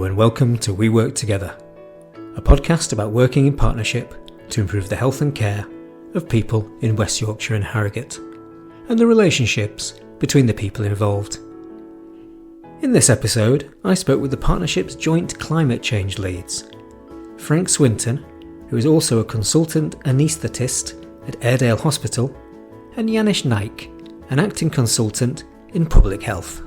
And welcome to We Work Together, a podcast about working in partnership to improve the health and care of people in West Yorkshire and Harrogate, and the relationships between the people involved. In this episode, I spoke with the partnership's joint climate change leads, Frank Swinton, who is also a consultant anaesthetist at Airedale Hospital, and Yannish Naik, an acting consultant in public health.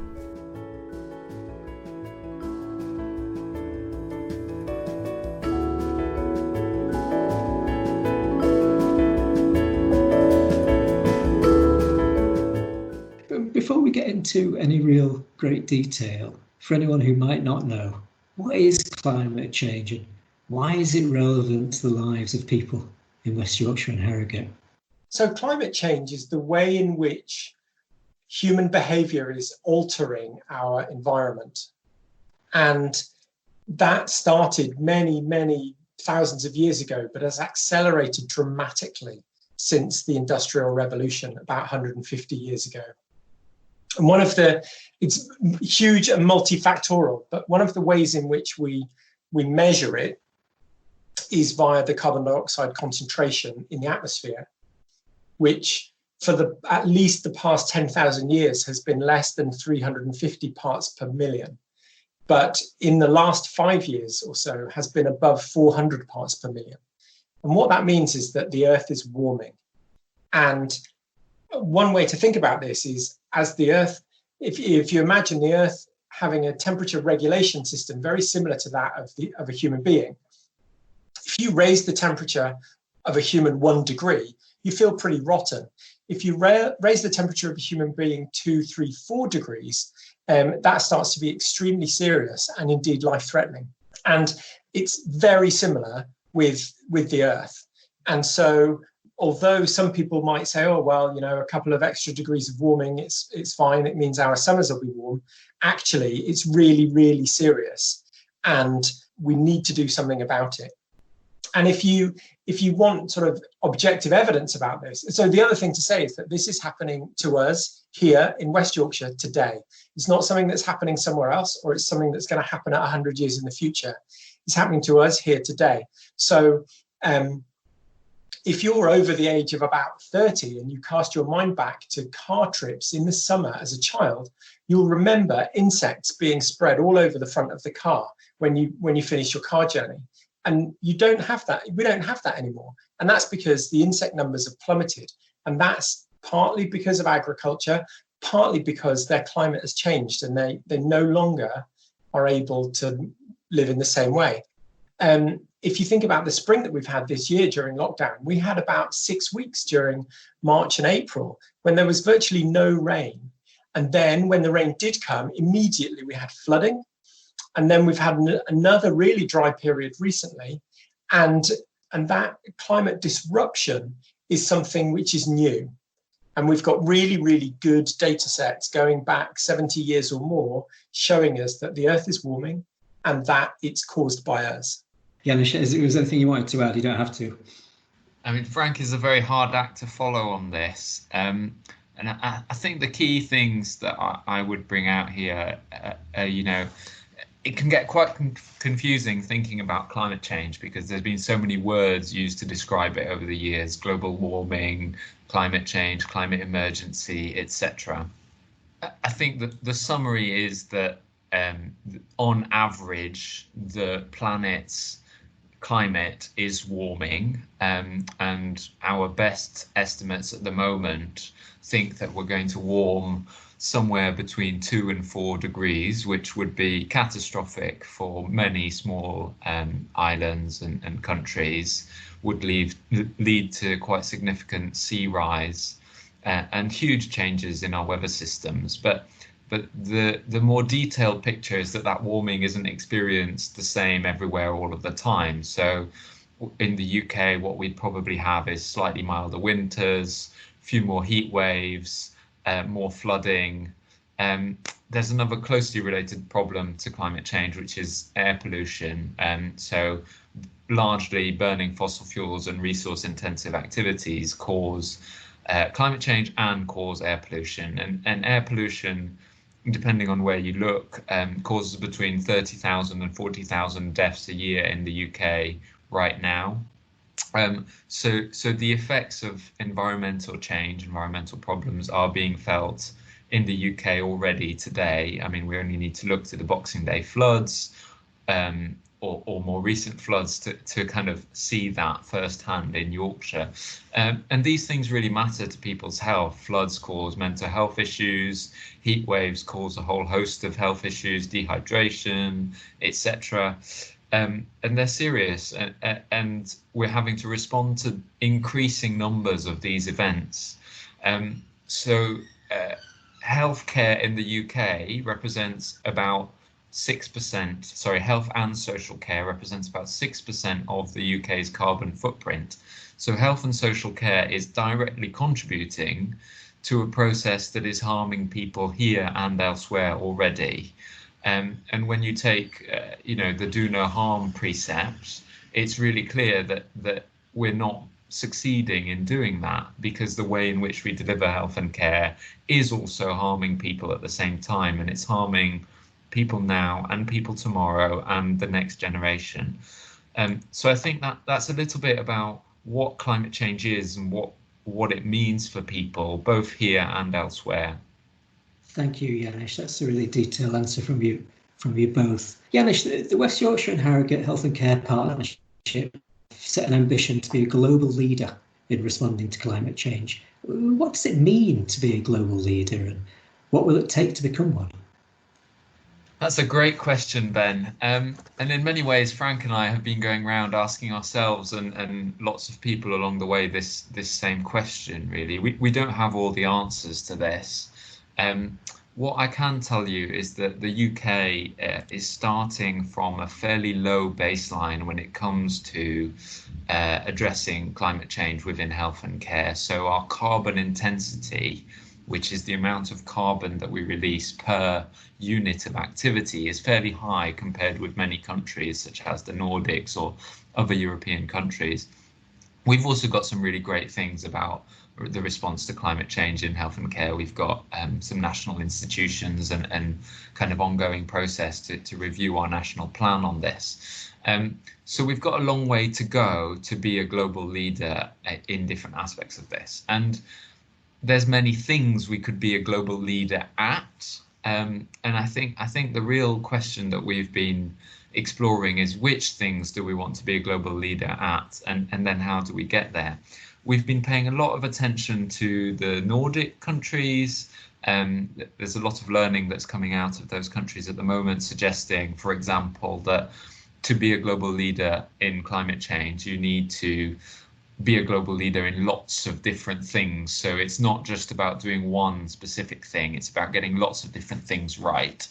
Before we get into any real great detail, for anyone who might not know, what is climate change and why is it relevant to the lives of people in West Yorkshire and Harrogate? So climate change is the way in which human behaviour is altering our environment. And that started many thousands of years ago, but has accelerated dramatically since the Industrial Revolution about 150 years ago. And it's huge and multifactorial, but one of the ways in which we measure it is via the carbon dioxide concentration in the atmosphere, which for at least the past 10,000 years has been less than 350 parts per million. But in the last 5 years or so has been above 400 parts per million. And what that means is that the Earth is warming. And one way to think about this is as the Earth, if you imagine the Earth having a temperature regulation system very similar to that of a human being, if you raise the temperature of a human 1 degree, you feel pretty rotten. If you raise the temperature of a human being 2, 3, 4 degrees, that starts to be extremely serious and indeed life-threatening. And it's very similar with the Earth. And so although some people might say, oh, well, a couple of extra degrees of warming, it's fine, it means our summers will be warm. Actually, it's really serious. And we need to do something about it. And if you want sort of objective evidence about this, so the other thing to say is that this is happening to us here in West Yorkshire today. It's not something that's happening somewhere else, or it's something that's going to happen at 100 years in the future. It's happening to us here today. So if you're over the age of about 30 and you cast your mind back to car trips in the summer as a child, you'll remember insects being spread all over the front of the car when you finish your car journey. And you don't have that. We don't have that anymore. And that's because the insect numbers have plummeted. And that's partly because of agriculture, partly because their climate has changed and they no longer are able to live in the same way. If you think about the spring that we've had this year during lockdown, we had about 6 weeks during March and April when there was virtually no rain. And then when the rain did come, immediately we had flooding. And then we've had another really dry period recently. And that climate disruption is something which is new. And we've got really good data sets going back 70 years or more showing us that the Earth is warming and that it's caused by us. Yannish, was there anything you wanted to add? You don't have to. I mean, Frank is a very hard act to follow on this. And I think the key things that I would bring out here, it can get quite confusing thinking about climate change because there's been so many words used to describe it over the years: global warming, climate change, climate emergency, etc. I think that the summary is that on average, the planet's climate is warming, and our best estimates at the moment think that we're going to warm somewhere between 2 and 4 degrees, which would be catastrophic for many small islands and countries, would lead to quite significant sea rise and huge changes in our weather systems. But the more detailed picture is that warming isn't experienced the same everywhere all of the time. So in the UK, what we'd probably have is slightly milder winters, a few more heat waves, more flooding. There's another closely related problem to climate change, which is air pollution. So largely burning fossil fuels and resource intensive activities cause climate change and cause air pollution. And air pollution depending on where you look, causes between 30,000 and 40,000 deaths a year in the UK right now. So the effects of environmental change, environmental problems are being felt in the UK already today. I mean, we only need to look to the Boxing Day floods, or more recent floods to kind of see that firsthand in Yorkshire. And these things really matter to people's health. Floods cause mental health issues, heat waves cause a whole host of health issues, dehydration, etc. And they're serious, and we're having to respond to increasing numbers of these events. So healthcare in the UK represents about 6%, sorry, health and social care represents about 6% of the UK's carbon footprint. So health and social care is directly contributing to a process that is harming people here and elsewhere already. And when you take, the do no harm precepts, it's really clear that we're not succeeding in doing that, because the way in which we deliver health and care is also harming people at the same time, and it's harming people now and people tomorrow and the next generation. So I think that's a little bit about what climate change is and what it means for people, both here and elsewhere. Thank you, Yannish. That's a really detailed answer from you both. Yannish, the West Yorkshire and Harrogate Health and Care Partnership set an ambition to be a global leader in responding to climate change. What does it mean to be a global leader, and what will it take to become one? That's a great question, Ben. And in many ways, Frank and I have been going around asking ourselves and lots of people along the way this same question, really. We don't have all the answers to this. What I can tell you is that the UK is starting from a fairly low baseline when it comes to addressing climate change within health and care. So our carbon intensity, which is the amount of carbon that we release per unit of activity, is fairly high compared with many countries such as the Nordics or other European countries. We've also got some really great things about the response to climate change in health and care. We've got some national institutions and kind of ongoing process to review our national plan on this. So we've got a long way to go to be a global leader in different aspects of this. And there's many things we could be a global leader at. And I think the real question that we've been exploring is which things do we want to be a global leader at, and then how do we get there? We've been paying a lot of attention to the Nordic countries. There's a lot of learning that's coming out of those countries at the moment, suggesting, for example, that to be a global leader in climate change, you need to be a global leader in lots of different things. So it's not just about doing one specific thing, it's about getting lots of different things right.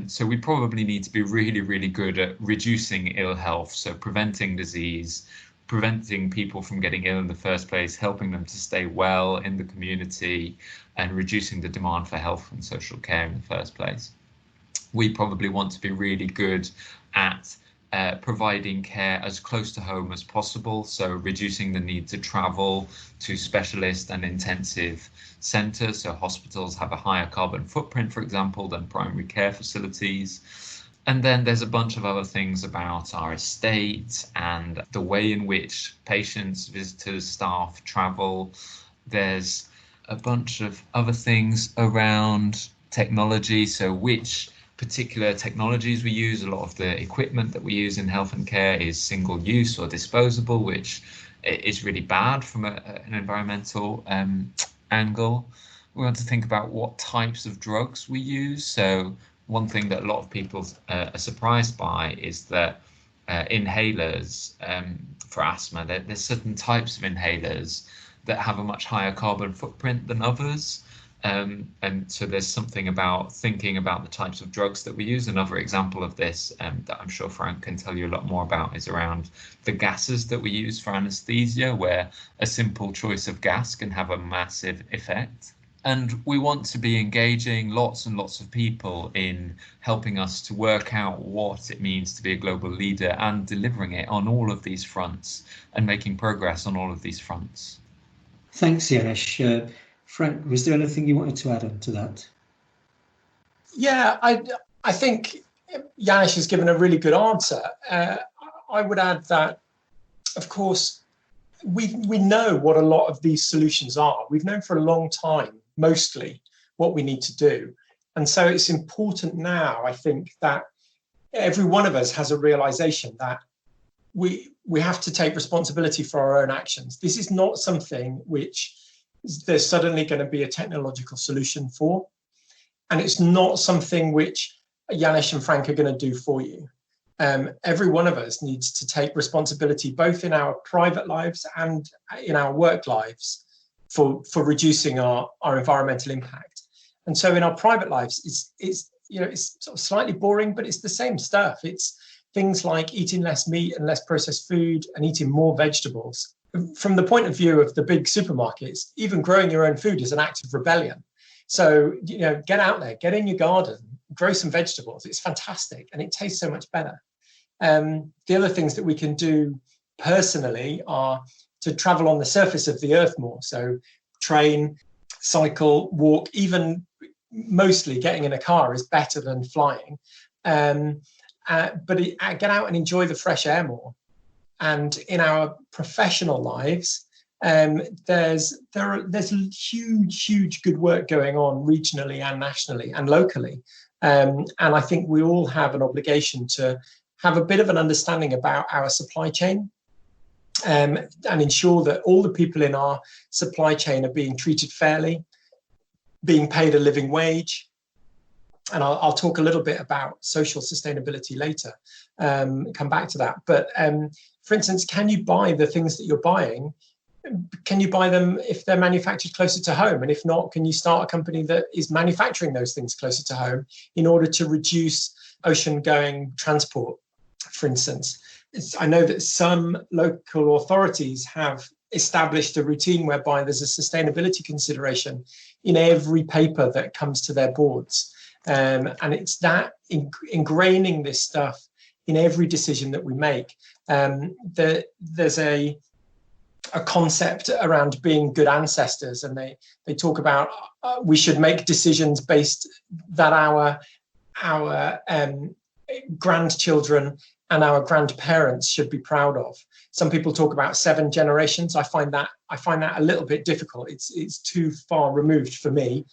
So we probably need to be really, really good at reducing ill health, so preventing disease, preventing people from getting ill in the first place, helping them to stay well in the community, and reducing the demand for health and social care in the first place. We probably want to be really good at providing care as close to home as possible, so reducing the need to travel to specialist and intensive centres. So hospitals have a higher carbon footprint, for example, than primary care facilities. And then there's a bunch of other things about our estate and the way in which patients, visitors, staff travel. There's a bunch of other things around technology, so which particular technologies we use. A lot of the equipment that we use in health and care is single use or disposable, which is really bad from an environmental angle. We want to think about what types of drugs we use. So one thing that a lot of people are surprised by is that inhalers for asthma, there's certain types of inhalers that have a much higher carbon footprint than others. And so there's something about thinking about the types of drugs that we use. Another example of this that I'm sure Frank can tell you a lot more about is around the gases that we use for anaesthesia, where a simple choice of gas can have a massive effect. And we want to be engaging lots and lots of people in helping us to work out what it means to be a global leader and delivering it on all of these fronts and making progress on all of these fronts. Thanks, Yannish. Frank, was there anything you wanted to add on to that? Yeah, I think Yannish has given a really good answer. I would add that, of course, we know what a lot of these solutions are. We've known for a long time, mostly, what we need to do. And so it's important now, I think, that every one of us has a realization that we have to take responsibility for our own actions. This is not something which there's suddenly going to be a technological solution for. And it's not something which Yannish and Frank are going to do for you. Every one of us needs to take responsibility, both in our private lives and in our work lives, for reducing our environmental impact. And so in our private lives, it's sort of slightly boring, but it's the same stuff. It's things like eating less meat and less processed food and eating more vegetables. From the point of view of the big supermarkets, even growing your own food is an act of rebellion. So, get out there, get in your garden, grow some vegetables. It's fantastic and it tastes so much better. The other things that we can do personally are to travel on the surface of the earth more. So train, cycle, walk, even mostly getting in a car is better than flying. But get out and enjoy the fresh air more. And in our professional lives, there's huge good work going on regionally and nationally and locally. And I think we all have an obligation to have a bit of an understanding about our supply chain, and ensure that all the people in our supply chain are being treated fairly, being paid a living wage. And I'll talk a little bit about social sustainability later, come back to that. But for instance, can you buy the things that you're buying? Can you buy them if they're manufactured closer to home? And if not, can you start a company that is manufacturing those things closer to home in order to reduce ocean-going transport, for instance? I know that some local authorities have established a routine whereby there's a sustainability consideration in every paper that comes to their boards. And it's that ingraining this stuff in every decision that we make. There's a concept around being good ancestors, and they talk about we should make decisions based that our grandchildren and our grandparents should be proud of. Some people talk about 7 generations. I find that a little bit difficult. It's too far removed for me,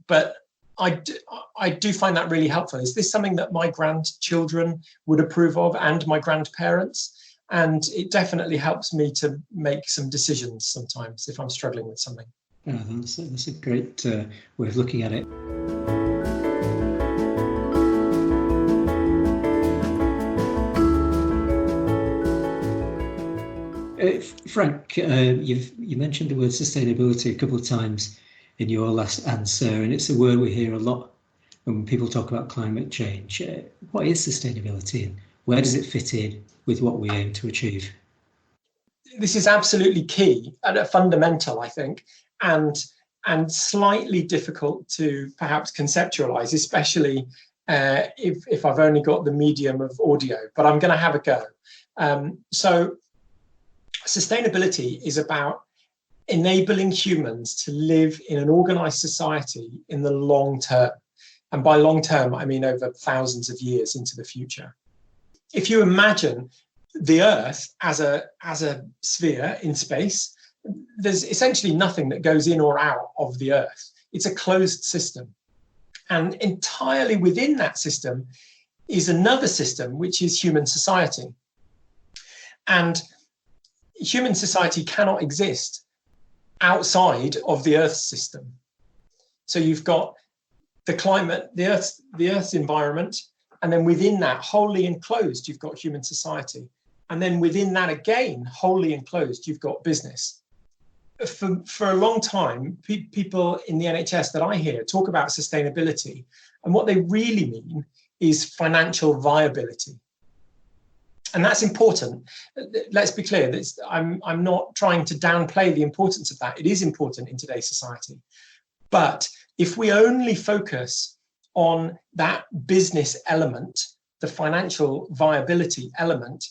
but I do find that really helpful. Is this something that my grandchildren would approve of, and my grandparents? And it definitely helps me to make some decisions sometimes if I'm struggling with something. Yeah, that's a great way of looking at it. Frank, you mentioned the word sustainability a couple of times in your last answer, and it's a word we hear a lot when people talk about climate change. What is sustainability, and where does it fit in with what we aim to achieve? This is absolutely key and fundamental, I think, and slightly difficult to perhaps conceptualize, especially if I've only got the medium of audio, but I'm going to have a go. So sustainability is about enabling humans to live in an organized society in the long term. And by long term, I mean over thousands of years into the future. If you imagine the Earth as a sphere in space, there's essentially nothing that goes in or out of the Earth. It's a closed system. And entirely within that system is another system, which is human society. And human society cannot exist outside of the Earth's system. So you've got the climate, the Earth's environment, and then within that, wholly enclosed, you've got human society. And then within that again, wholly enclosed, you've got business. For a long time, people in the NHS that I hear talk about sustainability, and what they really mean is financial viability. And that's important. Let's be clear, I'm not trying to downplay the importance of that. It is important in today's society. But if we only focus on that business element, the financial viability element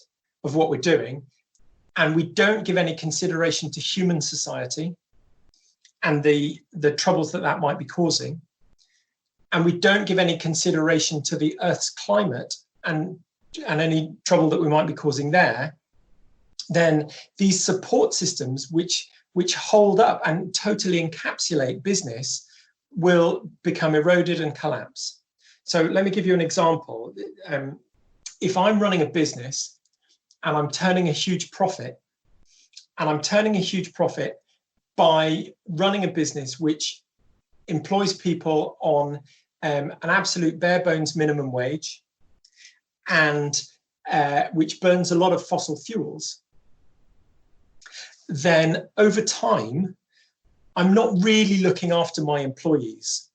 of what we're doing, and we don't give any consideration to human society and the troubles that might be causing, and we don't give any consideration to the Earth's climate and any trouble that we might be causing there, then these support systems which hold up and totally encapsulate business will become eroded and collapse. So let me give you an example. If I'm running a business and I'm turning a huge profit, by running a business which employs people on an absolute bare bones minimum wage and which burns a lot of fossil fuels, then over time, I'm not really looking after my employees,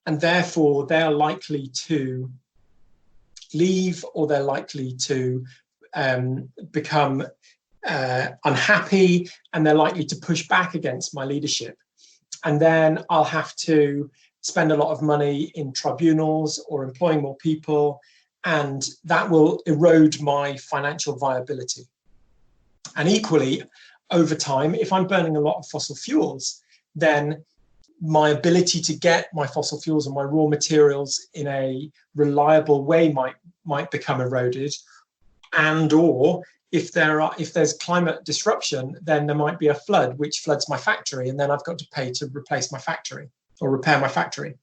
and therefore they're likely to leave, or they're likely to become unhappy, and they're likely to push back against my leadership. And then I'll have to spend a lot of money in tribunals or employing more people, and that will erode my financial viability. And equally, over time, if I'm burning a lot of fossil fuels, then my ability to get my fossil fuels and my raw materials in a reliable way might become eroded. And or if there's climate disruption, then there might be a flood which floods my factory, and then I've got to pay to replace my factory or repair my factory.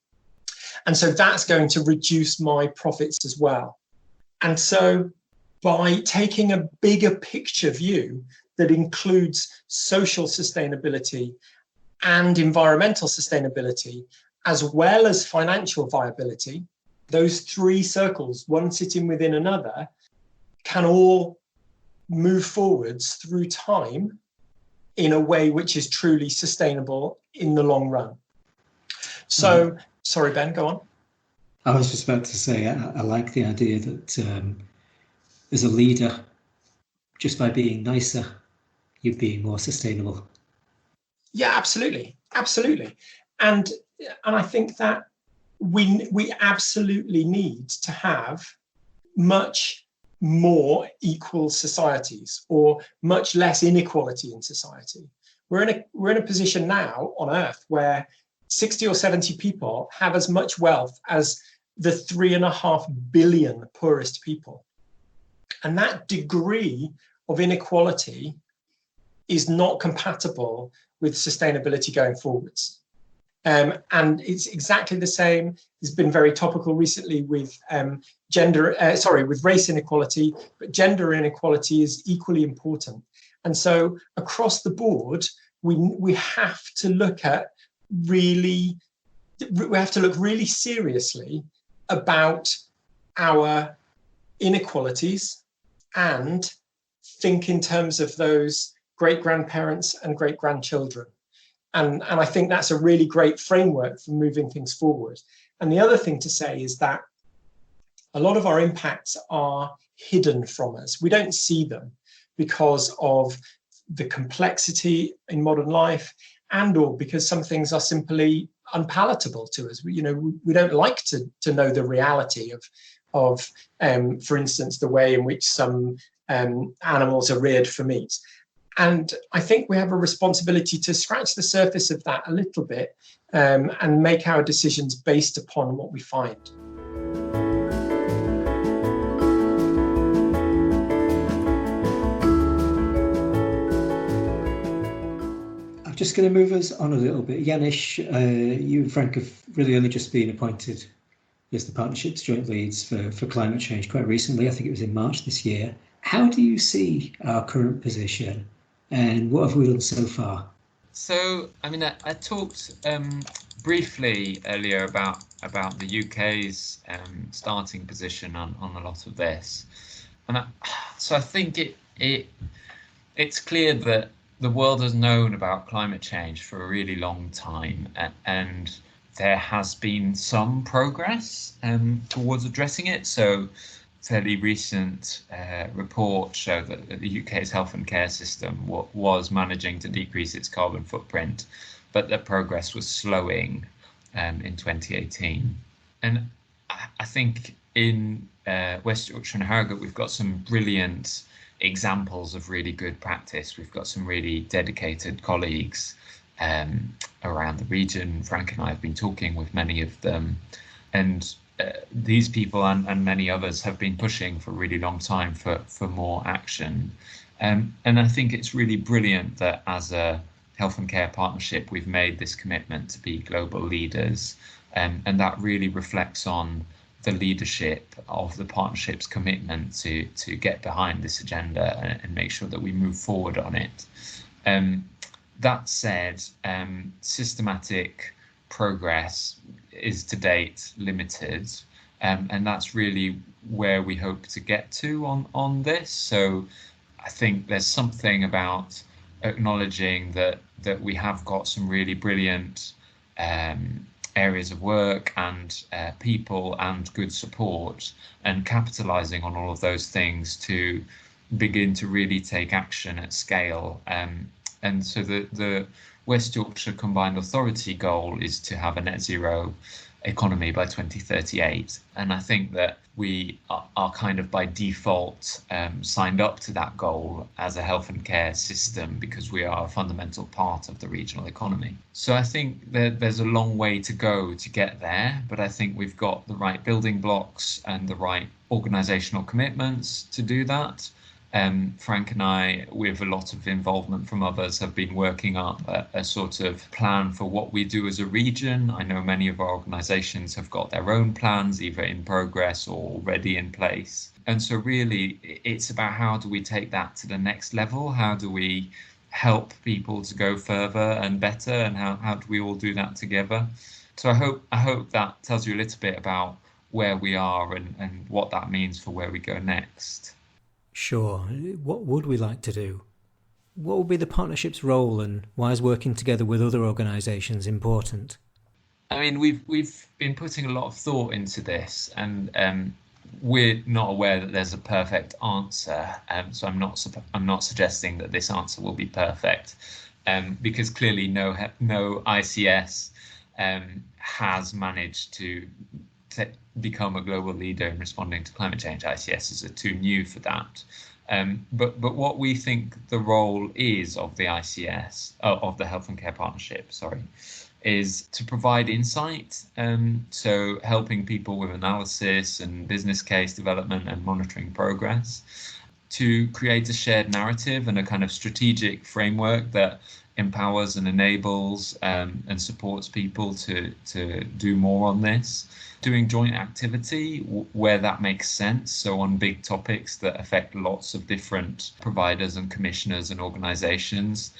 And so that's going to reduce my profits as well. And so by taking a bigger picture view that includes social sustainability and environmental sustainability, as well as financial viability, those three circles, one sitting within another, can all move forwards through time in a way which is truly sustainable in the long run. So, sorry, Ben, go on. I was just about to say, I like the idea that as a leader, just by being nicer, you're being more sustainable. Yeah, absolutely. And I think that we absolutely need to have much more equal societies, or much less inequality in society. We're in a position now on Earth where 60 or 70 people have as much wealth as the 3.5 billion poorest people. And that degree of inequality is not compatible with sustainability going forwards. And it's exactly the same. It's been very topical recently with with race inequality, but gender inequality is equally important. And so across the board, we have to look really seriously about our inequalities and think in terms of those great-grandparents and great-grandchildren. And I think that's a really great framework for moving things forward. And the other thing to say is that a lot of our impacts are hidden from us. We don't see them because of the complexity in modern life, and or because some things are simply unpalatable to us. We don't like to know the reality of for instance, the way in which some animals are reared for meat. And I think we have a responsibility to scratch the surface of that a little bit and make our decisions based upon what we find. I'm just going to move us on a little bit. Yannish, you and Frank have really only just been appointed as the partnership's joint leads for climate change quite recently. I think it was in March this year. How do you see our current position, and what have we done so far? So, I talked briefly earlier about the UK's starting position on a lot of this, and so I think it's clear that the world has known about climate change for a really long time, and there has been some progress towards addressing it. So, fairly recent report showed that the UK's health and care system was managing to decrease its carbon footprint, but that progress was slowing in 2018. And I think in West Yorkshire and Harrogate, we've got some brilliant examples of really good practice. We've got some really dedicated colleagues around the region. Frank and I have been talking with many of them. And these people and many others have been pushing for a really long time for more action. And I think it's really brilliant that as a health and care partnership, we've made this commitment to be global leaders. And that really reflects on the leadership of the partnership's commitment to get behind this agenda and make sure that we move forward on it. That said, systematic progress is to date limited, and that's really where we hope to get to on this. So I think there's something about acknowledging that we have got some really brilliant areas of work and people and good support, and capitalizing on all of those things to begin to really take action at scale. And so the West Yorkshire Combined Authority goal is to have a net zero economy by 2038. And I think that we are kind of by default signed up to that goal as a health and care system because we are a fundamental part of the regional economy. So I think that there's a long way to go to get there, but I think we've got the right building blocks and the right organisational commitments to do that. Frank and I, with a lot of involvement from others, have been working up a sort of plan for what we do as a region. I know many of our organisations have got their own plans, either in progress or already in place. And so really, it's about how do we take that to the next level? How do we help people to go further and better? And how do we all do that together? So I hope that tells you a little bit about where we are and what that means for where we go next. Sure. What would we like to do? What would be the partnership's role, and why is working together with other organisations important? I mean, we've been putting a lot of thought into this, and we're not aware that there's a perfect answer. So I'm not suggesting that this answer will be perfect, because clearly no ICS has managed to become a global leader in responding to climate change. ICSs are too new for that. But what we think the role is of the ICS, of the Health and Care Partnership, is to provide insight. So helping people with analysis and business case development and monitoring progress, to create a shared narrative and a kind of strategic framework that empowers and enables and supports people to do more on this. Doing joint activity where that makes sense, so on big topics that affect lots of different providers and commissioners and organisations,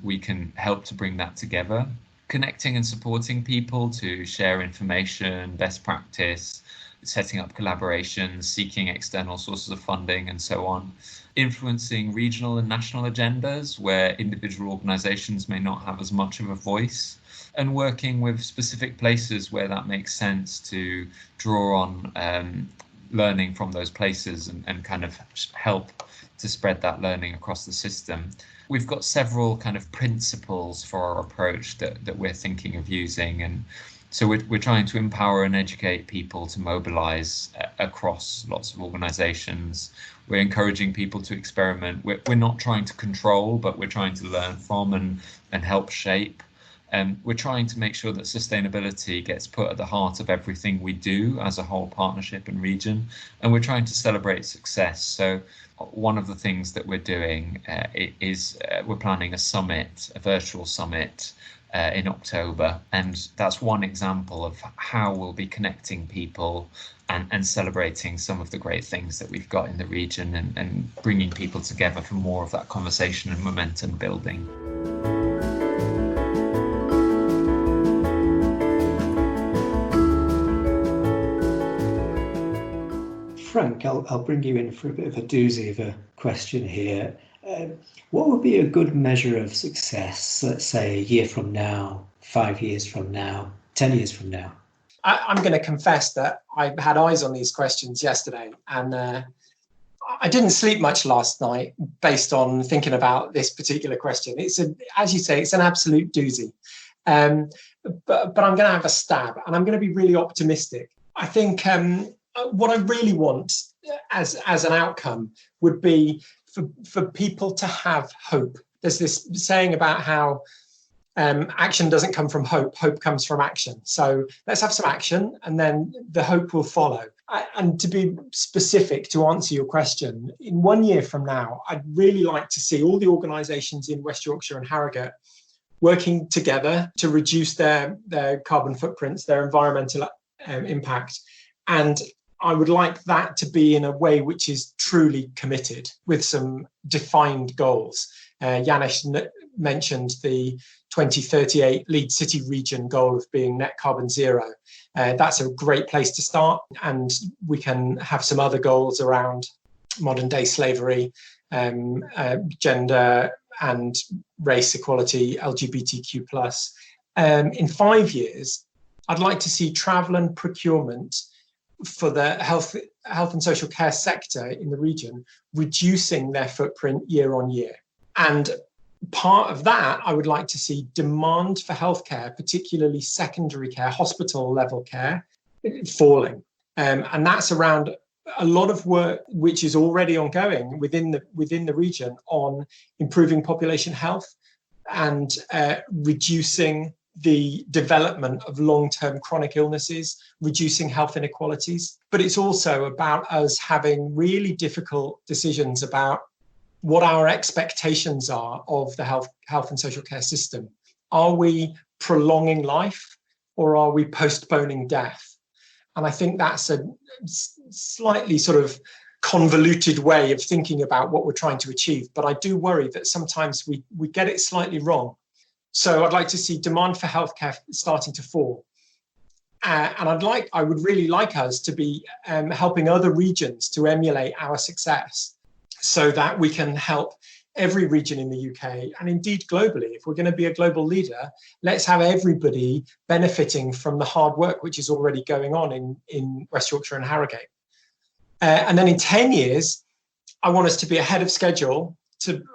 we can help to bring that together. Connecting and supporting people to share information, best practice, setting up collaborations, seeking external sources of funding and so on. Influencing regional and national agendas where individual organisations may not have as much of a voice, and working with specific places where that makes sense to draw on learning from those places and kind of help to spread that learning across the system. We've got several kind of principles for our approach that we're thinking of using, and so we're trying to empower and educate people to mobilise across lots of organisations. We're encouraging people to experiment. We're not trying to control, but we're trying to learn from and help shape. We're trying to make sure that sustainability gets put at the heart of everything we do as a whole partnership and region, and we're trying to celebrate success. So one of the things that we're doing is we're planning a summit, a virtual summit in October, and that's one example of how we'll be connecting people and celebrating some of the great things that we've got in the region and bringing people together for more of that conversation and momentum building. Frank, I'll bring you in for a bit of a doozy of a question here. What would be a good measure of success, let's say a year from now, 5 years from now, 10 years from now? I'm going to confess that I had eyes on these questions yesterday, and I didn't sleep much last night based on thinking about this particular question. As you say, it's an absolute doozy. But I'm going to have a stab, and I'm going to be really optimistic. I think what I really want as an outcome would be for people to have hope. There's this saying about how Action doesn't come from hope. Hope comes from action. So let's have some action, and then the hope will follow. And to be specific, to answer your question, in 1 year from now, I'd really like to see all the organisations in West Yorkshire and Harrogate working together to reduce their carbon footprints, their environmental impact. And I would like that to be in a way which is truly committed with some defined goals. Yannish mentioned the 2038 Leeds City region goal of being net carbon zero. That's a great place to start, and we can have some other goals around modern day slavery, gender and race equality, LGBTQ+. In 5 years, I'd like to see travel and procurement for the health and social care sector in the region reducing their footprint year on year. And part of that, I would like to see demand for healthcare, particularly secondary care, hospital level care, falling. And that's around a lot of work which is already ongoing within the region on improving population health and reducing the development of long-term chronic illnesses, reducing health inequalities. But it's also about us having really difficult decisions about what our expectations are of the health and social care system. Are we prolonging life, or are we postponing death? And I think that's a slightly sort of convoluted way of thinking about what we're trying to achieve. But I do worry that sometimes we get it slightly wrong. So I'd like to see demand for healthcare starting to fall. And I would really like us to be helping other regions to emulate our success, so that we can help every region in the UK and indeed globally. If we're going to be a global leader, let's have everybody benefiting from the hard work which is already going on in West Yorkshire and Harrogate. And then in 10 years, I want us to be ahead of schedule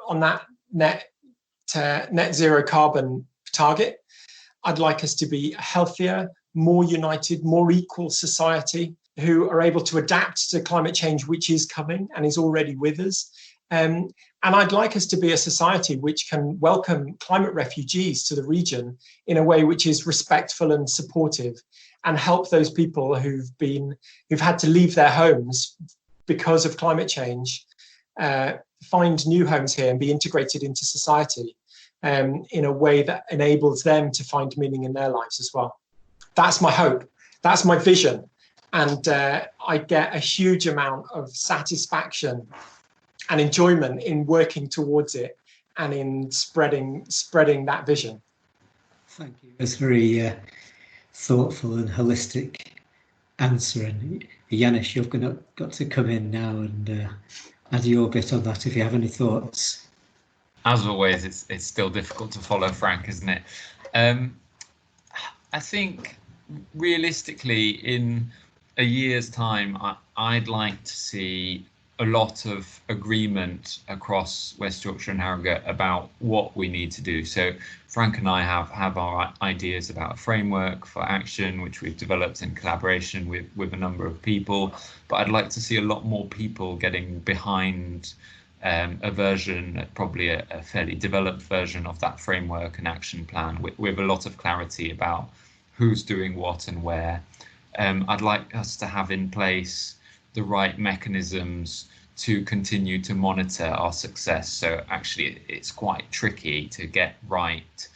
on that net zero carbon target. I'd like us to be a healthier, more united, more equal society who are able to adapt to climate change, which is coming and is already with us. And I'd like us to be a society which can welcome climate refugees to the region in a way which is respectful and supportive, and help those people who've had to leave their homes because of climate change, find new homes here and be integrated into society in a way that enables them to find meaning in their lives as well. That's my hope. That's my vision. And I get a huge amount of satisfaction and enjoyment in working towards it and in spreading that vision. Thank you. It's very thoughtful and holistic answer. And Yannish, you've got to come in now and add your bit on that if you have any thoughts. As always, it's still difficult to follow Frank, isn't it? I think realistically, in a year's time, I'd like to see a lot of agreement across West Yorkshire and Harrogate about what we need to do. So Frank and I have our ideas about a framework for action, which we've developed in collaboration with a number of people. But I'd like to see a lot more people getting behind a version, probably a fairly developed version of that framework and action plan with a lot of clarity about who's doing what and where. I'd like us to have in place the right mechanisms to continue to monitor our success. So actually, it's quite tricky to get right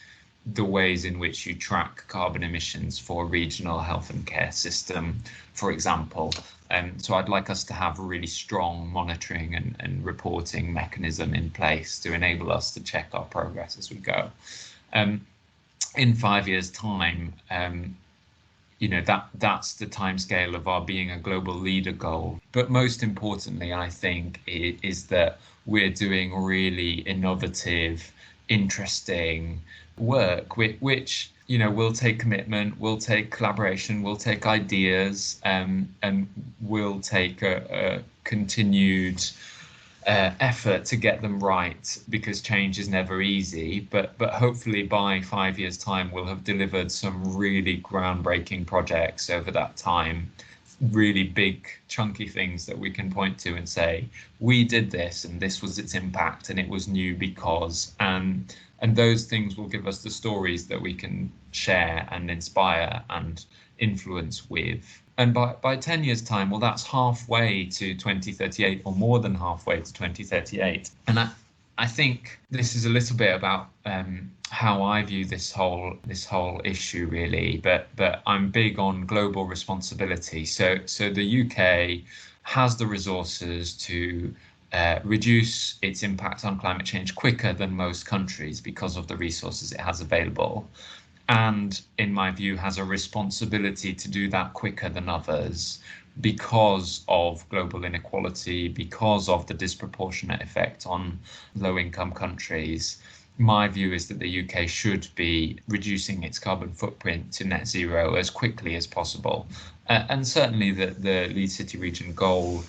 the ways in which you track carbon emissions for a regional health and care system, for example. So I'd like us to have a really strong monitoring and reporting mechanism in place to enable us to check our progress as we go. In 5 years' time, that's the timescale of our being a global leader goal. But most importantly, I think, is that we're doing really innovative, interesting work, which will take commitment, will take collaboration, will take ideas, and will take a continued effort to get them right, because change is never easy. But hopefully by 5 years' time, we'll have delivered some really groundbreaking projects over that time, really big chunky things that we can point to and say, we did this and this was its impact and it was new because, and those things will give us the stories that we can share and inspire and influence with. And by 10 years time, well, that's halfway to 2038 or more than halfway to 2038. And I think this is a little bit about how I view this whole issue, really. But I'm big on global responsibility. So the UK has the resources to reduce its impact on climate change quicker than most countries because of the resources it has available. And in my view, has a responsibility to do that quicker than others because of global inequality, because of the disproportionate effect on low-income countries. My view is that the UK should be reducing its carbon footprint to net zero as quickly as possible. And certainly the Lead City Region goal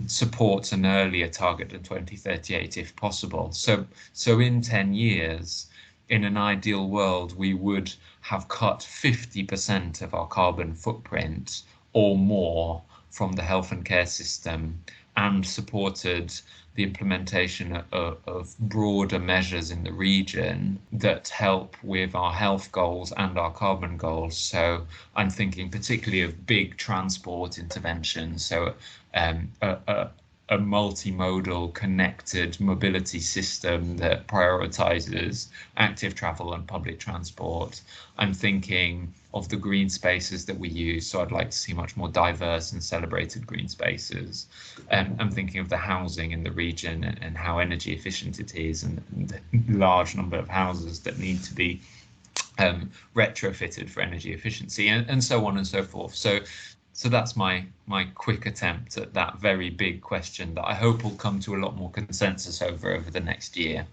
supports an earlier target than 2038 if possible. So in 10 years, in an ideal world, we would have cut 50% of our carbon footprint or more from the health and care system and supported the implementation of broader measures in the region that help with our health goals and our carbon goals. So I'm thinking particularly of big transport interventions. So a multimodal connected mobility system that prioritizes active travel and public transport. I'm thinking of the green spaces that we use. So I'd like to see much more diverse and celebrated green spaces. I'm thinking of the housing in the region and how energy efficient it is, and the large number of houses that need to be retrofitted for energy efficiency, and so on and so forth. So that's my quick attempt at that very big question that I hope will come to a lot more consensus over the next year.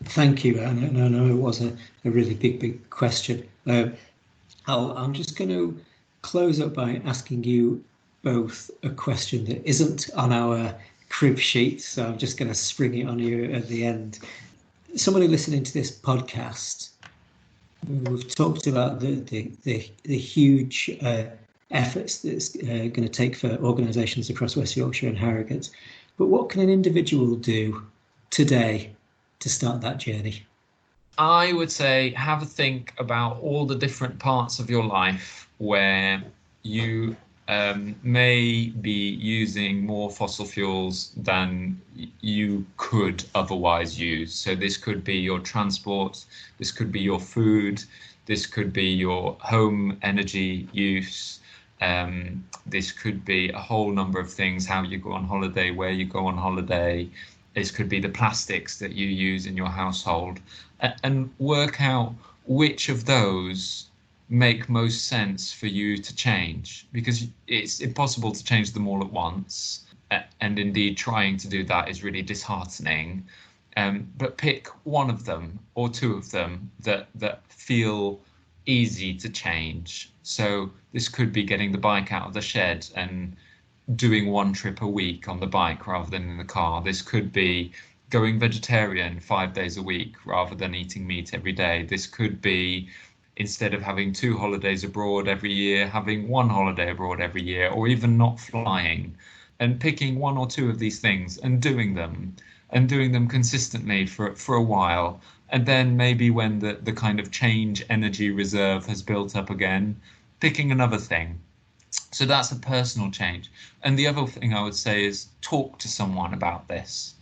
Thank you. I know it was a really big question. I'm just going to close up by asking you both a question that isn't on our crib sheet, so I'm just going to spring it on you at the end. Somebody listening to this podcast, we've talked about the huge efforts that it's going to take for organisations across West Yorkshire and Harrogate. But what can an individual do today to start that journey? I would say have a think about all the different parts of your life where you may be using more fossil fuels than you could otherwise use. So this could be your transport, this could be your food, this could be your home energy use. This could be a whole number of things, how you go on holiday, where you go on holiday. This could be the plastics that you use in your household, and work out which of those make most sense for you to change, because it's impossible to change them all at once. And indeed, trying to do that is really disheartening. But pick one of them or two of them that feel easy to change. So this could be getting the bike out of the shed and doing one trip a week on the bike rather than in the car. This could be going vegetarian 5 days a week rather than eating meat every day. This could be, instead of having 2 holidays abroad every year, having 1 holiday abroad every year, or even not flying, and picking 1 or 2 of these things and doing them consistently for a while. And then maybe when the kind of change energy reserve has built up again, picking another thing. So that's a personal change. And the other thing I would say is talk to someone about this.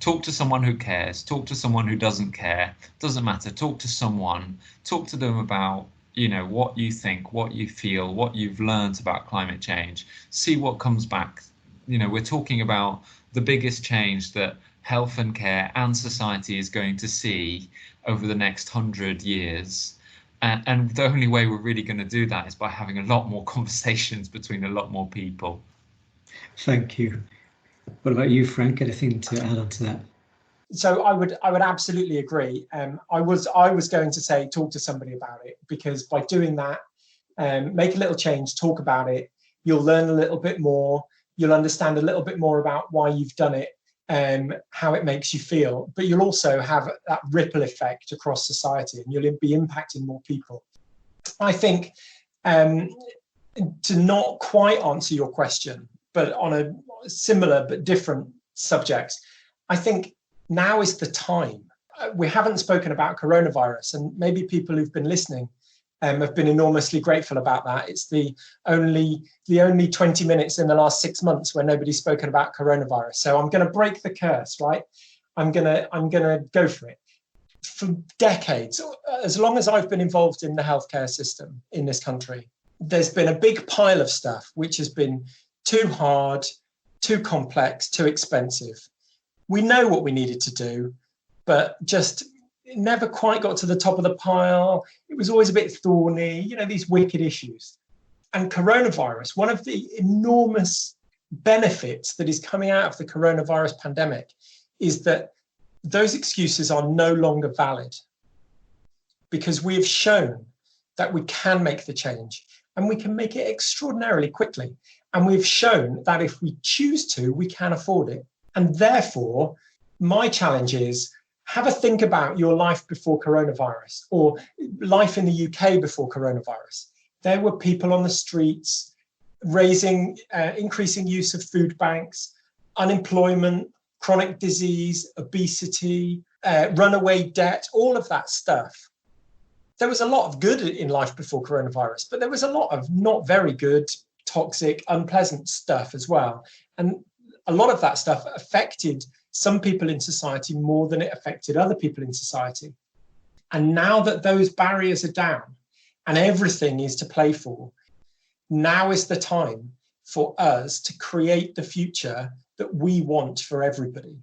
Talk to someone who cares. Talk to someone who doesn't care. Doesn't matter. Talk to someone. Talk to them about, what you think, what you feel, what you've learned about climate change. See what comes back. We're talking about the biggest change that health and care and society is going to see over the next 100 years. And the only way we're really going to do that is by having a lot more conversations between a lot more people. Thank you. What about you, Frank? Anything to add on to that? So I would absolutely agree. I was going to say talk to somebody about it, because by doing that, make a little change, talk about it, you'll learn a little bit more, you'll understand a little bit more about why you've done it, how it makes you feel, but you'll also have that ripple effect across society and you'll be impacting more people. I think to not quite answer your question, but on a similar but different subject, I think now is the time. We haven't spoken about coronavirus, and maybe people who've been listening have been enormously grateful about that. It's the only 20 minutes in the last 6 months where nobody's spoken about coronavirus. So I'm going to break the curse, right? I'm gonna go for it. For decades, as long as I've been involved in the healthcare system in this country, there's been a big pile of stuff which has been too hard, too complex, too expensive. We know what we needed to do, but just it never quite got to the top of the pile. It was always a bit thorny, these wicked issues. And coronavirus, one of the enormous benefits that is coming out of the coronavirus pandemic is that those excuses are no longer valid, because we have shown that we can make the change, and we can make it extraordinarily quickly. And we've shown that if we choose to, we can afford it. And therefore, my challenge is, have a think about your life before coronavirus, or life in the UK before coronavirus. There were people on the streets increasing use of food banks, unemployment, chronic disease, obesity, runaway debt, all of that stuff. There was a lot of good in life before coronavirus, but there was a lot of not very good, toxic, unpleasant stuff as well. And a lot of that stuff affected some people in society more than it affected other people in society. And now that those barriers are down and everything is to play for, now is the time for us to create the future that we want for everybody.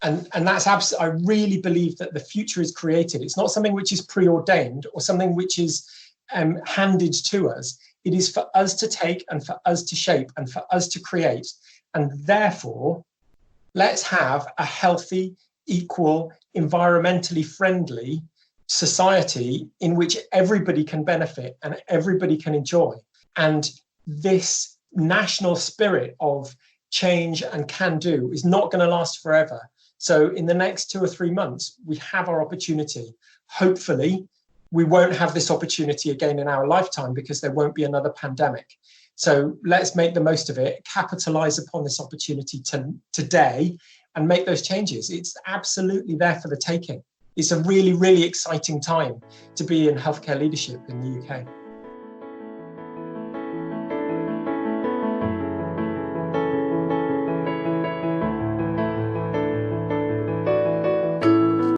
And that's I really believe that the future is created. It's not something which is preordained or something which is handed to us. It is for us to take and for us to shape and for us to create. And therefore, let's have a healthy, equal, environmentally friendly society in which everybody can benefit and everybody can enjoy. And this national spirit of change and can do is not going to last forever. So in the next 2 or 3 months, we have our opportunity. Hopefully, we won't have this opportunity again in our lifetime because there won't be another pandemic. So let's make the most of it, capitalize upon this opportunity today and make those changes. It's absolutely there for the taking. It's a really, really exciting time to be in healthcare leadership in the UK.